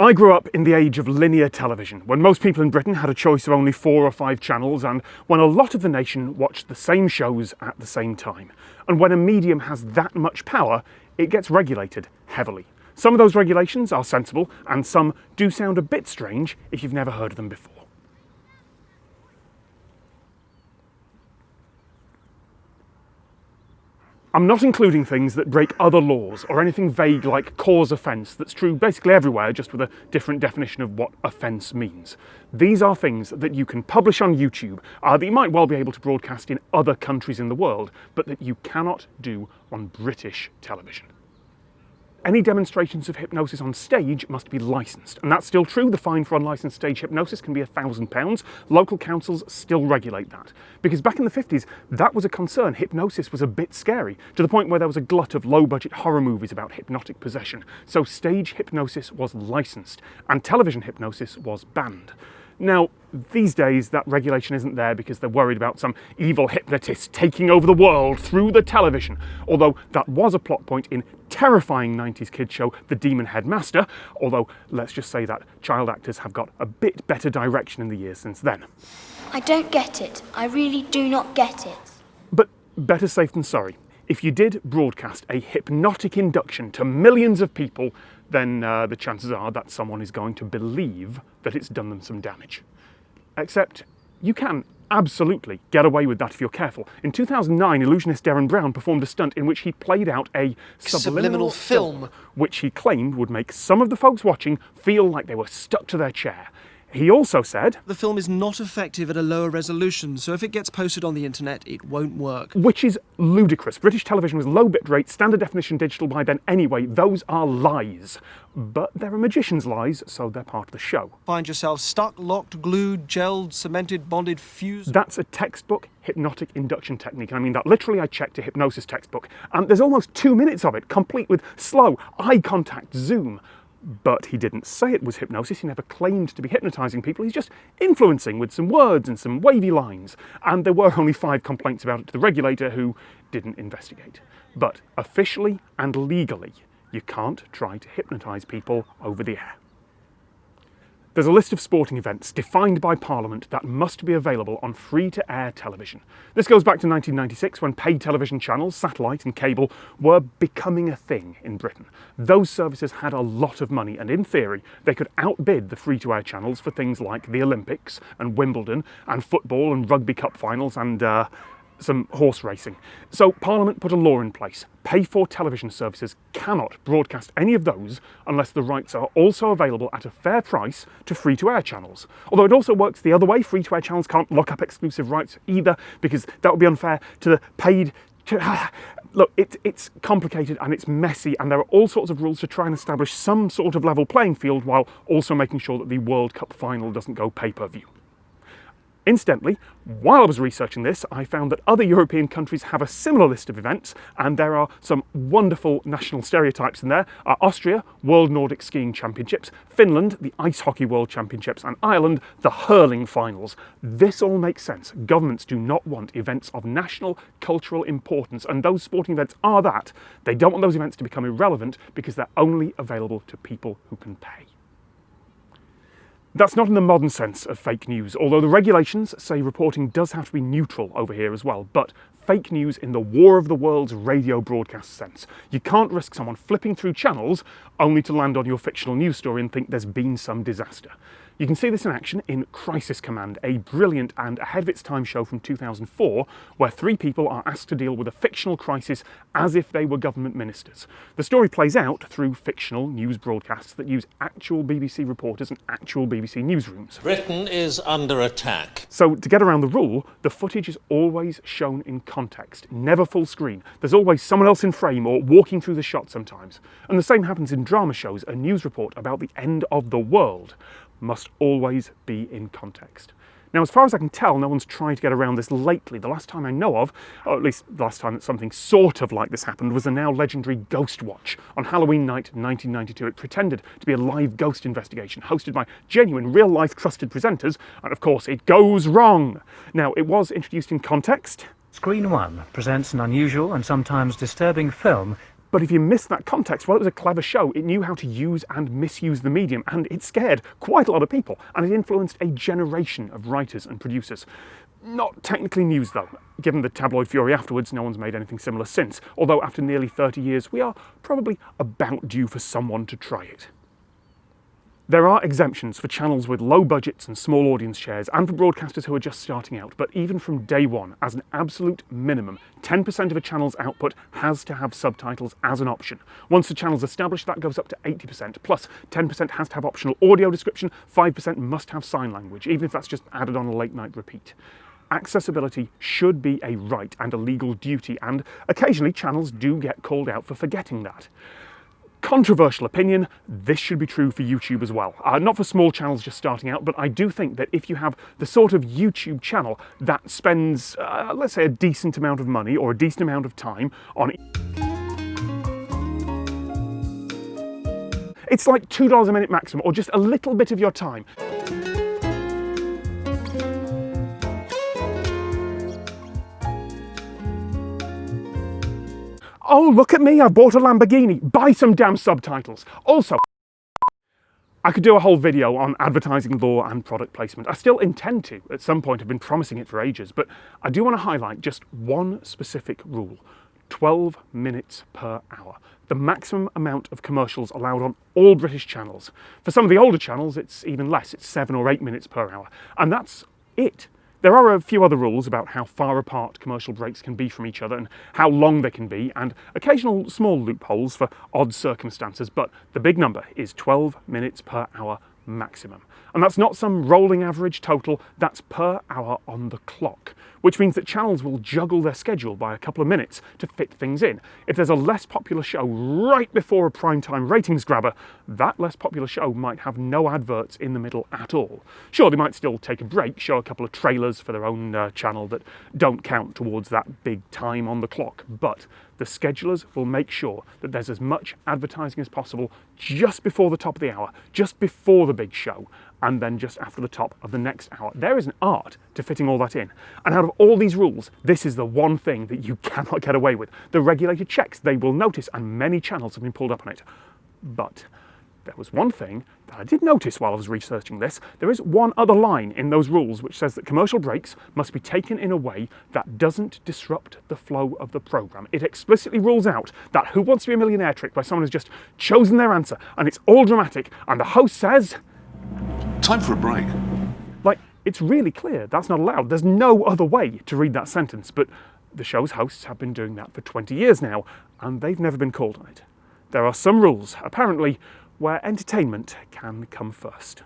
I grew up in the age of linear television, when most people in Britain had a choice of only 4 or 5 channels, and when a lot of the nation watched the same shows at the same time. And when a medium has that much power, it gets regulated heavily. Some of those regulations are sensible, and some do sound a bit strange if you've never heard of them before. I'm not including things that break other laws or anything vague like cause offence that's true basically everywhere, just with a different definition of what offence means. These are things that you can publish on YouTube, that you might well be able to broadcast in other countries in the world, but that you cannot do on British television. Any demonstrations of hypnosis on stage must be licensed, and that's still true. The fine for unlicensed stage hypnosis can be £1,000. Local councils still regulate that. Because back in the 50s, that was a concern. Hypnosis was a bit scary, to the point where there was a glut of low-budget horror movies about hypnotic possession. So stage hypnosis was licensed, and television hypnosis was banned. Now, these days, that regulation isn't there because they're worried about some evil hypnotist taking over the world through the television. Although that was a plot point in terrifying 90s kids show The Demon Headmaster, although let's just say that child actors have got a bit better direction in the years since then. I don't get it. I really do not get it. But better safe than sorry. If you did broadcast a hypnotic induction to millions of people, then the chances are that someone is going to believe that it's done them some damage. Except you can absolutely get away with that if you're careful. In 2009, illusionist Derren Brown performed a stunt in which he played out a subliminal film, which he claimed would make some of the folks watching feel like they were stuck to their chair. He also said, "The film is not effective at a lower resolution, so if it gets posted on the internet, it won't work." Which is ludicrous. British television was low bitrate, standard definition digital by then anyway. Those are lies. But they're a magician's lies, so they're part of the show. Find yourself stuck, locked, glued, gelled, cemented, bonded, fused. That's a textbook hypnotic induction technique. And I mean that literally. I checked a hypnosis textbook, and there's almost 2 minutes of it, complete with slow eye contact zoom. But he didn't say it was hypnosis. He never claimed to be hypnotising people. He's just influencing with some words and some wavy lines. And there were only 5 complaints about it to the regulator, who didn't investigate. But officially and legally, you can't try to hypnotise people over the air. There's a list of sporting events defined by Parliament that must be available on free-to-air television. This goes back to 1996, when paid television channels, satellite and cable, were becoming a thing in Britain. Those services had a lot of money, and in theory, they could outbid the free-to-air channels for things like the Olympics and Wimbledon and football and rugby cup finals and some horse racing. So Parliament put a law in place. Pay-for television services cannot broadcast any of those unless the rights are also available at a fair price to free-to-air channels. Although it also works the other way. Free-to-air channels can't lock up exclusive rights either, because that would be unfair to the paid... Look, it's complicated and it's messy, and there are all sorts of rules to try and establish some sort of level playing field while also making sure that the World Cup final doesn't go pay-per-view. Incidentally, while I was researching this, I found that other European countries have a similar list of events, and there are some wonderful national stereotypes in there. Austria, World Nordic Skiing Championships; Finland, the Ice Hockey World Championships; and Ireland, the hurling finals. This all makes sense. Governments do not want events of national cultural importance, and those sporting events are that. They don't want those events to become irrelevant because they're only available to people who can pay. That's not in the modern sense of fake news, although the regulations say reporting does have to be neutral over here as well, but fake news in the War of the Worlds radio broadcast sense. You can't risk someone flipping through channels only to land on your fictional news story and think there's been some disaster. You can see this in action in Crisis Command, a brilliant and ahead of its time show from 2004, where 3 people are asked to deal with a fictional crisis as if they were government ministers. The story plays out through fictional news broadcasts that use actual BBC reporters and actual BBC newsrooms. Britain is under attack. So to get around the rule, the footage is always shown in context, never full screen. There's always someone else in frame or walking through the shot sometimes. And the same happens in drama shows. A news report about the end of the world must always be in context. Now, as far as I can tell, no one's tried to get around this lately. The last time I know of, or at least the last time that something sort of like this happened, was the now legendary Ghost Watch. On Halloween night 1992, it pretended to be a live ghost investigation hosted by genuine, real-life trusted presenters, and of course it goes wrong. Now, it was introduced in context. Screen One presents an unusual and sometimes disturbing film But if you missed that context, well, it was a clever show. It knew how to use and misuse the medium, and it scared quite a lot of people, and it influenced a generation of writers and producers. Not technically news though. Given the tabloid fury afterwards, no one's made anything similar since, although after nearly 30 years, we are probably about due for someone to try it. There are exemptions for channels with low budgets and small audience shares, and for broadcasters who are just starting out, but even from day one, as an absolute minimum, 10% of a channel's output has to have subtitles as an option. Once the channel's established, that goes up to 80%, plus 10% has to have optional audio description, 5% must have sign language, even if that's just added on a late night repeat. Accessibility should be a right and a legal duty, and occasionally channels do get called out for forgetting that. Controversial opinion, this should be true for YouTube as well. Not for small channels just starting out, but I do think that if you have the sort of YouTube channel that spends, let's say, a decent amount of money or a decent amount of time on it, it's like $2 a minute maximum, or just a little bit of your time. Oh, look at me, I bought a Lamborghini. Buy some damn subtitles. Also, I could do a whole video on advertising law and product placement. I still intend to at some point. I've been promising it for ages, but I do want to highlight just one specific rule. 12 minutes per hour. The maximum amount of commercials allowed on all British channels. For some of the older channels, it's even less. It's 7 or 8 minutes per hour. And that's it. There are a few other rules about how far apart commercial breaks can be from each other and how long they can be, and occasional small loopholes for odd circumstances, but the big number is 12 minutes per hour maximum. And that's not some rolling average total, that's per hour on the clock, which means that channels will juggle their schedule by a couple of minutes to fit things in. If there's a less popular show right before a primetime ratings grabber, that less popular show might have no adverts in the middle at all. Sure, they might still take a break, show a couple of trailers for their own channel that don't count towards that big time on the clock, but the schedulers will make sure that there's as much advertising as possible just before the top of the hour, just before the big show, and then just after the top of the next hour. There is an art to fitting all that in. And out of all these rules, this is the one thing that you cannot get away with. The regulator checks, they will notice, and many channels have been pulled up on it. But there was one thing that I did notice while I was researching this. There is one other line in those rules which says that commercial breaks must be taken in a way that doesn't disrupt the flow of the programme. It explicitly rules out that Who Wants to Be a Millionaire trick by someone who's just chosen their answer, and it's all dramatic, and the host says, "Time for a break." Like, it's really clear that's not allowed. There's no other way to read that sentence, but the show's hosts have been doing that for 20 years now, and they've never been called on it. There are some rules, apparently, where entertainment can come first.